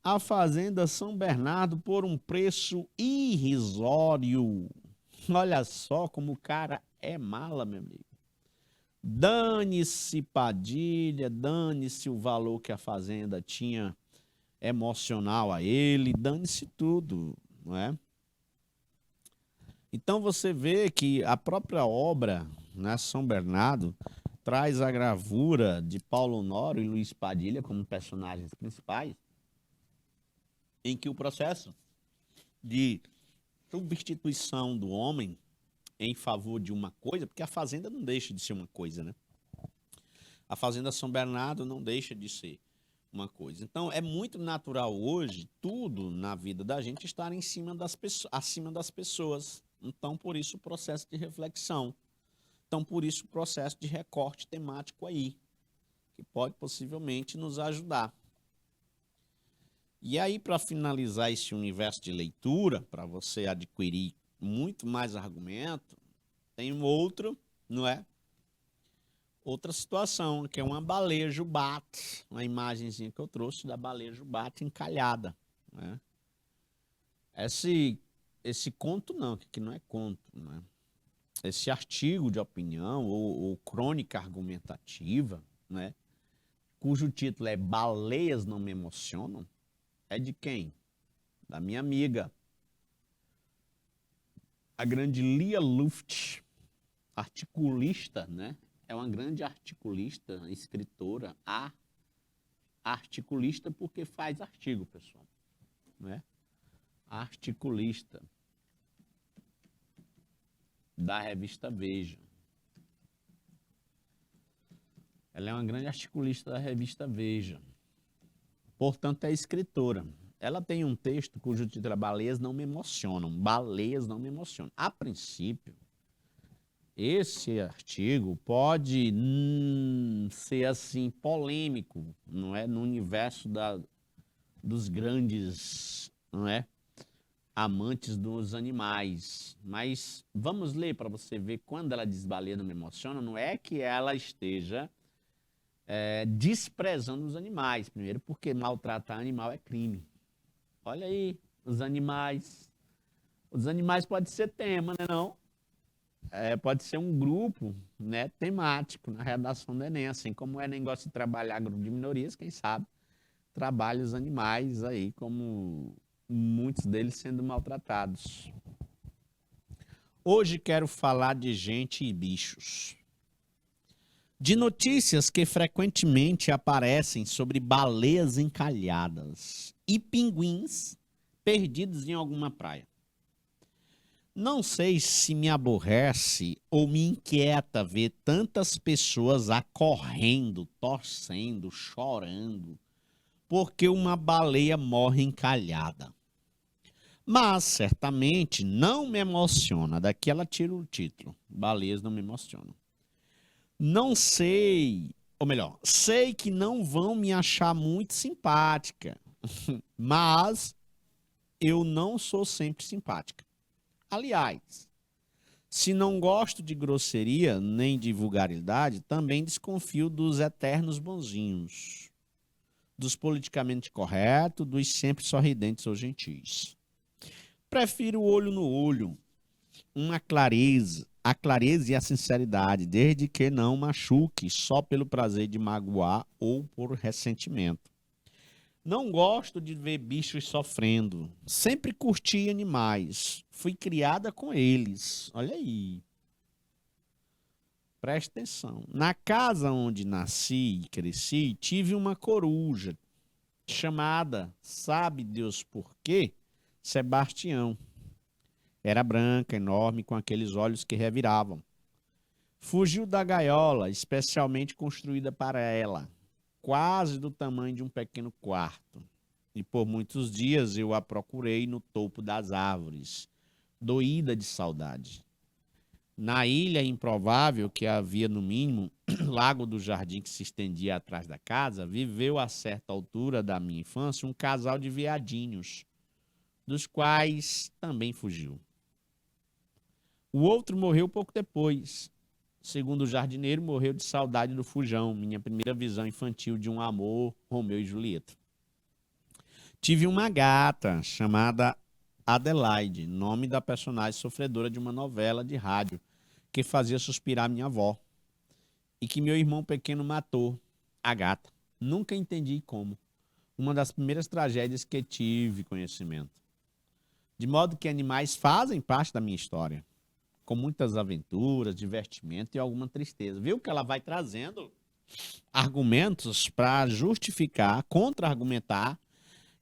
A Fazenda São Bernardo por um preço irrisório. Olha só como o cara é mala, meu amigo. Dane-se Padilha, dane-se o valor que a fazenda tinha emocional a ele, dane-se tudo, não é? Então você vê que a própria obra, né, São Bernardo, traz a gravura de Paulo Honório e Luiz Padilha como personagens principais, em que o processo de substituição do homem em favor de uma coisa, porque a fazenda não deixa de ser uma coisa, né? A Fazenda São Bernardo não deixa de ser uma coisa. Então, é muito natural hoje, tudo na vida da gente estar em cima acima das pessoas. Então, por isso o processo de reflexão. Então, por isso o processo de recorte temático aí, que pode possivelmente nos ajudar. E aí, para finalizar esse universo de leitura, para você adquirir muito mais argumento, tem um outro, não é? Outra situação, que é uma baleia jubarte, uma imagenzinha que eu trouxe da baleia jubarte encalhada, né? Esse conto não, que aqui não é conto, né? Esse artigo de opinião ou crônica argumentativa, né? Cujo título é Baleias Não Me Emocionam, é de quem? Da minha amiga, a grande Lia Luft, articulista, né? É uma grande articulista, escritora, articulista porque faz artigo, pessoal, né? Articulista da revista Veja. Ela é uma grande articulista da revista Veja. portanto é escritora. Ela tem um texto cujo título é Baleias Não Me Emocionam. Baleias Não Me Emocionam. A princípio, esse artigo pode ser assim polêmico, não é, no universo dos grandes, não é, amantes dos animais. Mas vamos ler para você ver quando ela diz baleia não me emociona, não é que ela esteja desprezando os animais. Primeiro, porque maltratar animal é crime. Olha aí, os animais. Os animais pode ser tema, né não? Pode ser um grupo, né, temático na redação do Enem, assim como o Enem gosta de trabalhar grupo de minorias, quem sabe trabalha os animais aí, como muitos deles sendo maltratados. Hoje quero falar de gente e bichos. De notícias que frequentemente aparecem sobre baleias encalhadas e pinguins perdidos em alguma praia. Não sei se me aborrece ou me inquieta ver tantas pessoas acorrendo, torcendo, chorando, porque uma baleia morre encalhada. Mas, certamente, não me emociona. Daqui ela tira o título. Baleias não me emocionam. Não sei, ou melhor, sei que não vão me achar muito simpática, mas eu não sou sempre simpática. Aliás, se não gosto de grosseria nem de vulgaridade, também desconfio dos eternos bonzinhos, dos politicamente corretos, dos sempre sorridentes ou gentis. Prefiro o olho no olho, uma clareza, a clareza e a sinceridade, desde que não machuque só pelo prazer de magoar ou por ressentimento. Não gosto de ver bichos sofrendo. Sempre curti animais. Fui criada com eles. Olha aí. Preste atenção. Na casa onde nasci e cresci, tive uma coruja chamada, sabe Deus por quê? Sebastião. Era branca, enorme, com aqueles olhos que reviravam. Fugiu da gaiola, especialmente construída para ela, quase do tamanho de um pequeno quarto. E por muitos dias eu a procurei no topo das árvores, doída de saudade. Na ilha improvável, que havia no mínimo, lago do jardim que se estendia atrás da casa, viveu a certa altura da minha infância um casal de veadinhos, dos quais também fugiu. O outro morreu pouco depois. Segundo o jardineiro, morreu de saudade do fujão, minha primeira visão infantil de um amor, Romeu e Julieta. Tive uma gata chamada Adelaide, nome da personagem sofredora de uma novela de rádio que fazia suspirar minha avó e que meu irmão pequeno matou, a gata. Nunca entendi como. Uma das primeiras tragédias que tive conhecimento. De modo que animais fazem parte da minha história, com muitas aventuras, divertimento e alguma tristeza. Viu que ela vai trazendo argumentos para justificar, contra-argumentar,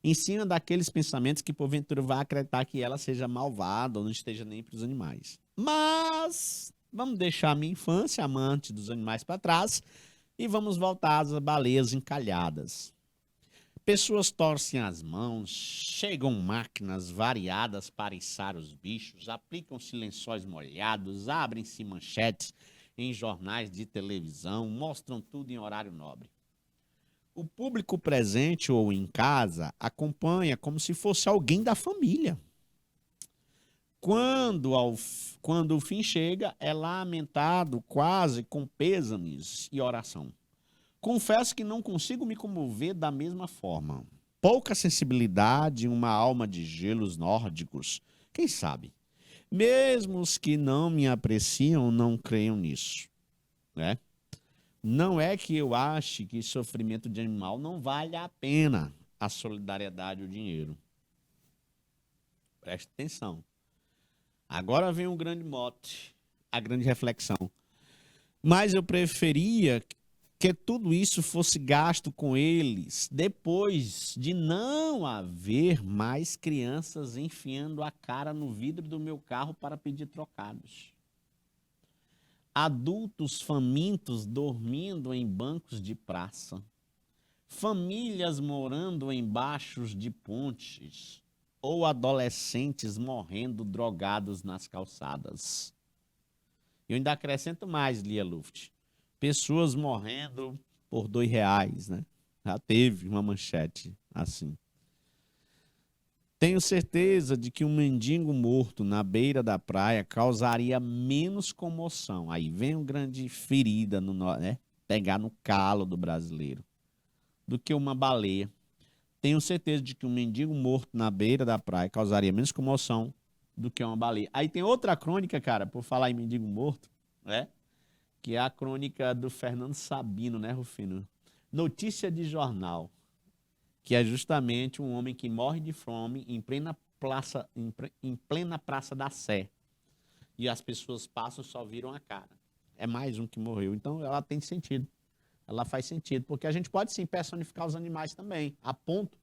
em cima daqueles pensamentos que porventura vai acreditar que ela seja malvada ou não esteja nem para os animais. Mas vamos deixar a minha infância, amante dos animais, para trás e vamos voltar às baleias encalhadas. Pessoas torcem as mãos, chegam máquinas variadas para içar os bichos, aplicam-se lençóis molhados, abrem-se manchetes em jornais de televisão, mostram tudo em horário nobre. O público presente ou em casa acompanha como se fosse alguém da família. Quando o fim chega, é lamentado quase com pêsames e oração. Confesso que não consigo me comover da mesma forma. Pouca sensibilidade, uma alma de gelos nórdicos. Quem sabe? Mesmo os que não me apreciam não creiam nisso, né? Não é que eu ache que sofrimento de animal não vale a pena a solidariedade e o dinheiro. Preste atenção. Agora vem um grande mote, a grande reflexão. Mas eu preferia que tudo isso fosse gasto com eles depois de não haver mais crianças enfiando a cara no vidro do meu carro para pedir trocados. Adultos famintos dormindo em bancos de praça. famílias morando embaixo de pontes ou adolescentes morrendo drogados nas calçadas. Eu ainda acrescento mais, Lia Luft. Pessoas morrendo por R$ 2, né? Já teve uma manchete assim. Tenho certeza de que um mendigo morto na beira da praia causaria menos comoção. Aí vem uma grande ferida, né? Pegar no calo do brasileiro. Do que uma baleia. Tenho certeza de que um mendigo morto na beira da praia causaria menos comoção do que uma baleia. Aí tem outra crônica, cara, por falar em mendigo morto, né? Que é a crônica do Fernando Sabino, né, Rufino? Notícia de jornal, que é justamente um homem que morre de fome em plena Praça da Sé. E as pessoas passam e só viram a cara. É mais um que morreu. Então ela tem sentido. Ela faz sentido, porque a gente pode sim personificar os animais também, a ponto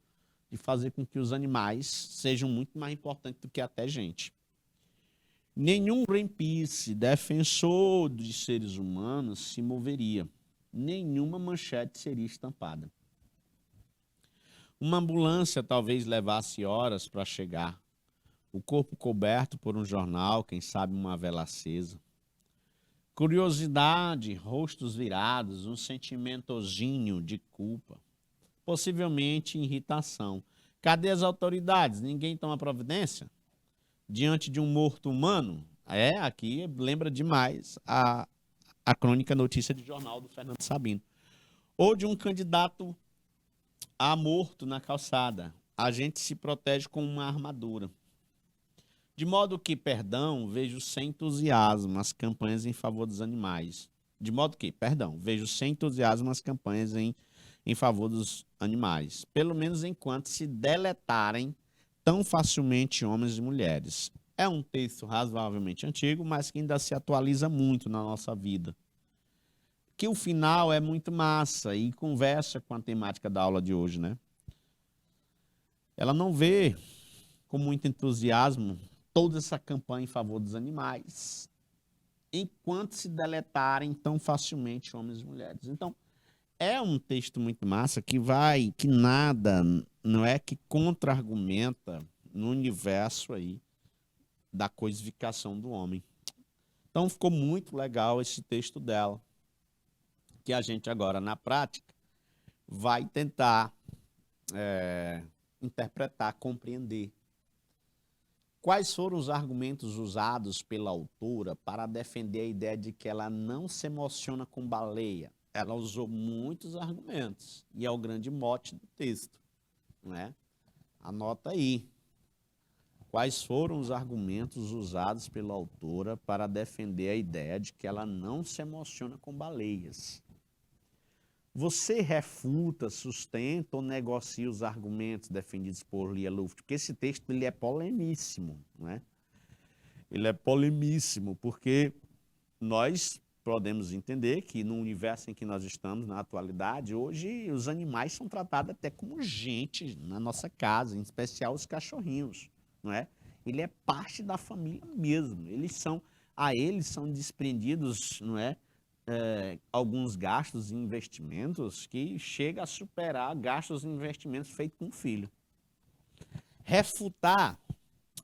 de fazer com que os animais sejam muito mais importantes do que até gente. Nenhum Greenpeace, defensor dos seres humanos, se moveria. Nenhuma manchete seria estampada. Uma ambulância talvez levasse horas para chegar. O corpo coberto por um jornal, quem sabe uma vela acesa. Curiosidade, rostos virados, um sentimentozinho de culpa. Possivelmente irritação. Cadê as autoridades? Ninguém toma providência? Diante de um morto humano? Aqui lembra demais a crônica notícia de jornal do Fernando Sabino. Ou de um candidato a morto na calçada. A gente se protege com uma armadura. De modo que, vejo sem entusiasmo as campanhas em favor dos animais. De modo que, vejo sem entusiasmo as campanhas em favor dos animais. Pelo menos enquanto se deletarem tão facilmente homens e mulheres. É um texto razoavelmente antigo, mas que ainda se atualiza muito na nossa vida. Que o final é muito massa e conversa com a temática da aula de hoje, né? Ela não vê com muito entusiasmo toda essa campanha em favor dos animais, enquanto se deletarem tão facilmente homens e mulheres. Então, é um texto muito massa que nada, não é que contra-argumenta no universo aí da coisificação do homem. Então, ficou muito legal esse texto dela, que a gente agora, na prática, vai tentar interpretar, compreender. Quais foram os argumentos usados pela autora para defender a ideia de que ela não se emociona com baleia? Ela usou muitos argumentos, e é o grande mote do texto, né? Anota aí. Quais foram os argumentos usados pela autora para defender a ideia de que ela não se emociona com baleias? Você refuta, sustenta ou negocia os argumentos defendidos por Lia Luft? Porque esse texto ele é polemíssimo, não é? Ele é polemíssimo porque nós podemos entender que no universo em que nós estamos, na atualidade, hoje os animais são tratados até como gente na nossa casa, em especial os cachorrinhos, não é? Ele é parte da família mesmo. Eles são desprendidos, não é? Alguns gastos e investimentos que chega a superar gastos e investimentos feitos com o filho. Refutar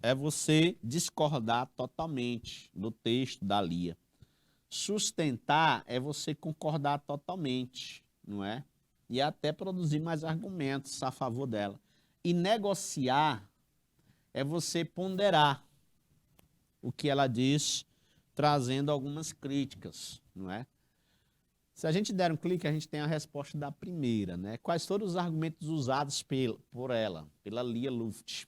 é você discordar totalmente do texto da Lia. Sustentar é você concordar totalmente, não é? E até produzir mais argumentos a favor dela. E negociar é você ponderar o que ela diz, trazendo algumas críticas, não é? Se a gente der um clique, a gente tem a resposta da primeira, né? Quais foram os argumentos usados por ela, pela Lia Luft?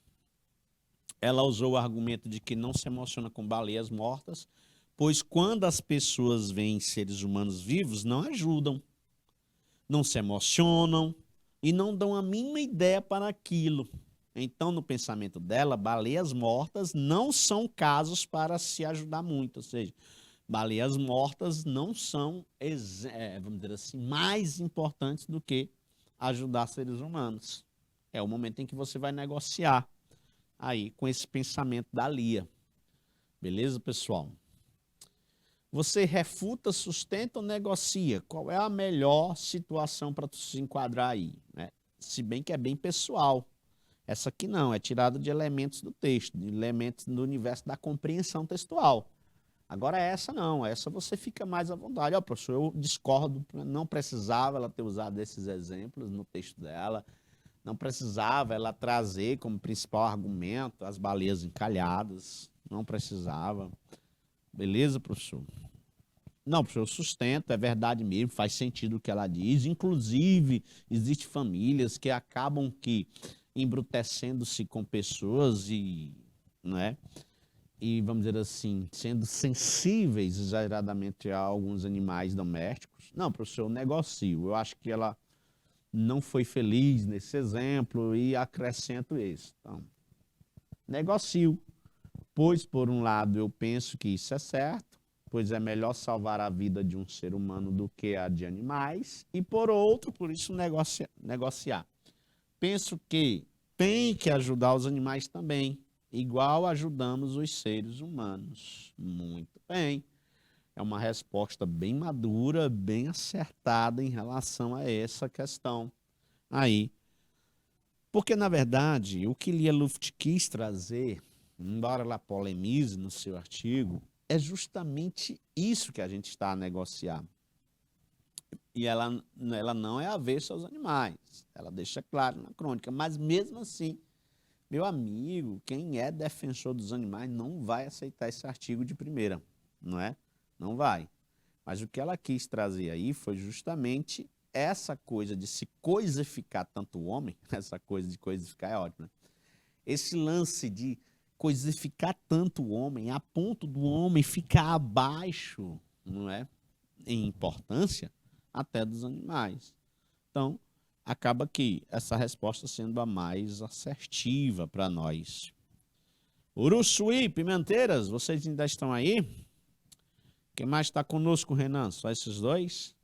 Ela usou o argumento de que não se emociona com baleias mortas, pois quando as pessoas veem seres humanos vivos, não ajudam, não se emocionam e não dão a mínima ideia para aquilo. Então, no pensamento dela, baleias mortas não são casos para se ajudar muito, ou seja, baleias mortas não são, vamos dizer assim, mais importantes do que ajudar seres humanos. É o momento em que você vai negociar aí com esse pensamento da Lia. Beleza, pessoal? Você refuta, sustenta ou negocia? Qual é a melhor situação para tu se enquadrar aí, né? Se bem que é bem pessoal. Essa aqui não, é tirada de elementos do texto, de elementos do universo da compreensão textual. Agora essa não, essa você fica mais à vontade. Ó, professor, eu discordo, não precisava ela ter usado esses exemplos no texto dela, não precisava ela trazer como principal argumento as baleias encalhadas, não precisava. Beleza, professor? Não, professor, eu sustento, é verdade mesmo, faz sentido o que ela diz. Inclusive, existem famílias que acabam que embrutecendo-se com pessoas e, né, e, vamos dizer assim, sendo sensíveis exageradamente a alguns animais domésticos. Não, professor, eu negocio. Eu acho que ela não foi feliz nesse exemplo e acrescento esse. Então, negocio. Pois, por um lado, eu penso que isso é certo, pois é melhor salvar a vida de um ser humano do que a de animais, e por outro, por isso negociar. Penso que tem que ajudar os animais também, igual ajudamos os seres humanos. Muito bem. É uma resposta bem madura, bem acertada em relação a essa questão aí. Porque, na verdade, o que Lia Luft quis trazer, embora ela polemize no seu artigo, é justamente isso que a gente está a negociar. E ela não é avessa aos animais, ela deixa claro na crônica, mas mesmo assim, meu amigo, quem é defensor dos animais não vai aceitar esse artigo de primeira, não é? Não vai. Mas o que ela quis trazer aí foi justamente essa coisa de se coisificar tanto o homem, essa coisa de coisificar é ótimo, né? Esse lance de coisificar tanto o homem a ponto do homem ficar abaixo, não é? Em importância, até dos animais. Então, acaba que essa resposta sendo a mais assertiva para nós. Uruçuí, Pimenteiras, vocês ainda estão aí? Quem mais está conosco, Renan? Só esses dois?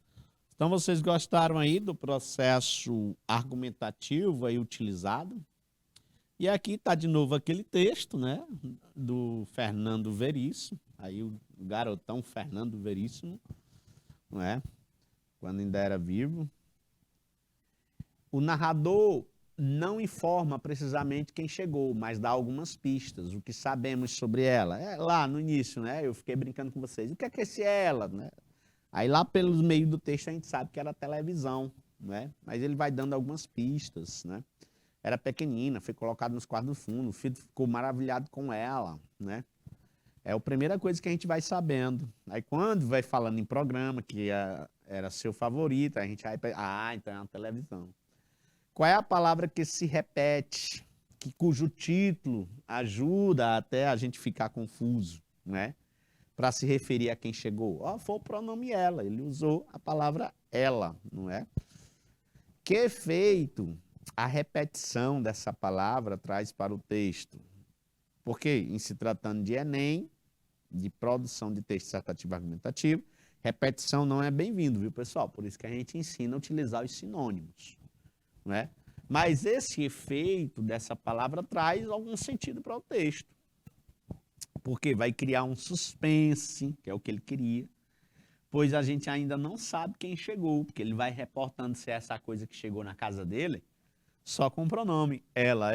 Então, vocês gostaram aí do processo argumentativo aí utilizado? E aqui está de novo aquele texto, né, do Fernando Veríssimo, aí o garotão Fernando Veríssimo, não é? Quando ainda era vivo. O narrador não informa precisamente quem chegou, mas dá algumas pistas, o que sabemos sobre ela. É, lá no início, né, eu fiquei brincando com vocês, o que é esse ela, né? Aí lá pelos meios do texto a gente sabe que era televisão, né? Mas ele vai dando algumas pistas, né? Era pequenina, foi colocada nos quartos do fundo, o filho ficou maravilhado com ela, né? É a primeira coisa que a gente vai sabendo. Aí quando vai falando em programa, que era seu favorito, a gente vai... então é uma televisão. Qual é a palavra que se repete, cujo título ajuda até a gente ficar confuso, né? Para se referir a quem chegou. Foi o pronome ela, ele usou a palavra ela, não é? Que efeito a repetição dessa palavra traz para o texto? Porque, em se tratando de Enem, de produção de texto dissertativo argumentativo, repetição não é bem-vindo, viu, pessoal? Por isso que a gente ensina a utilizar os sinônimos, não é? Mas esse efeito dessa palavra traz algum sentido para o texto. Porque vai criar um suspense, que é o que ele queria, pois a gente ainda não sabe quem chegou, porque ele vai reportando se é essa coisa que chegou na casa dele, só com o pronome ela.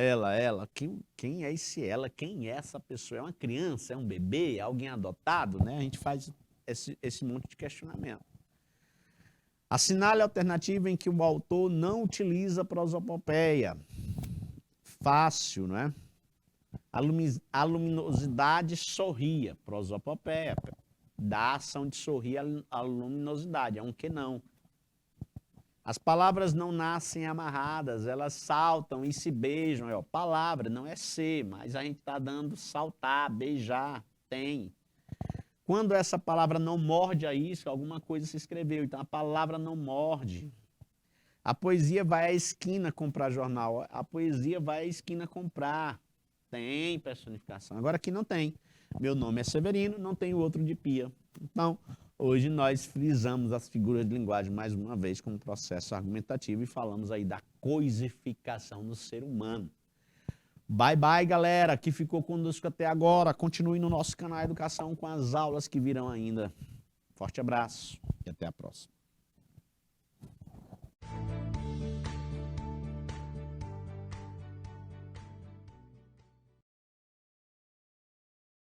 Quem é esse ela? Quem é essa pessoa? É uma criança? É um bebê? É alguém adotado? Né? A gente faz esse monte de questionamento. Assinale a alternativa em que o autor não utiliza prosopopeia. Fácil, não é? A luminosidade sorria, prosopopeia. Da ação de sorrir a luminosidade, é um que não. As palavras não nascem amarradas, elas saltam e se beijam. Palavra não é ser, mas a gente está dando saltar, beijar, tem. Quando essa palavra não morde a isso, alguma coisa se escreveu. Então a palavra não morde. A poesia vai à esquina comprar jornal. A poesia vai à esquina comprar. Tem personificação. Agora aqui não tem. Meu nome é Severino, não tem o outro de Pia. Então, hoje nós frisamos as figuras de linguagem mais uma vez como processo argumentativo e falamos aí da coisificação do ser humano. Bye, bye, galera, que ficou conosco até agora. Continue no nosso canal Educação com as aulas que virão ainda. Forte abraço e até a próxima.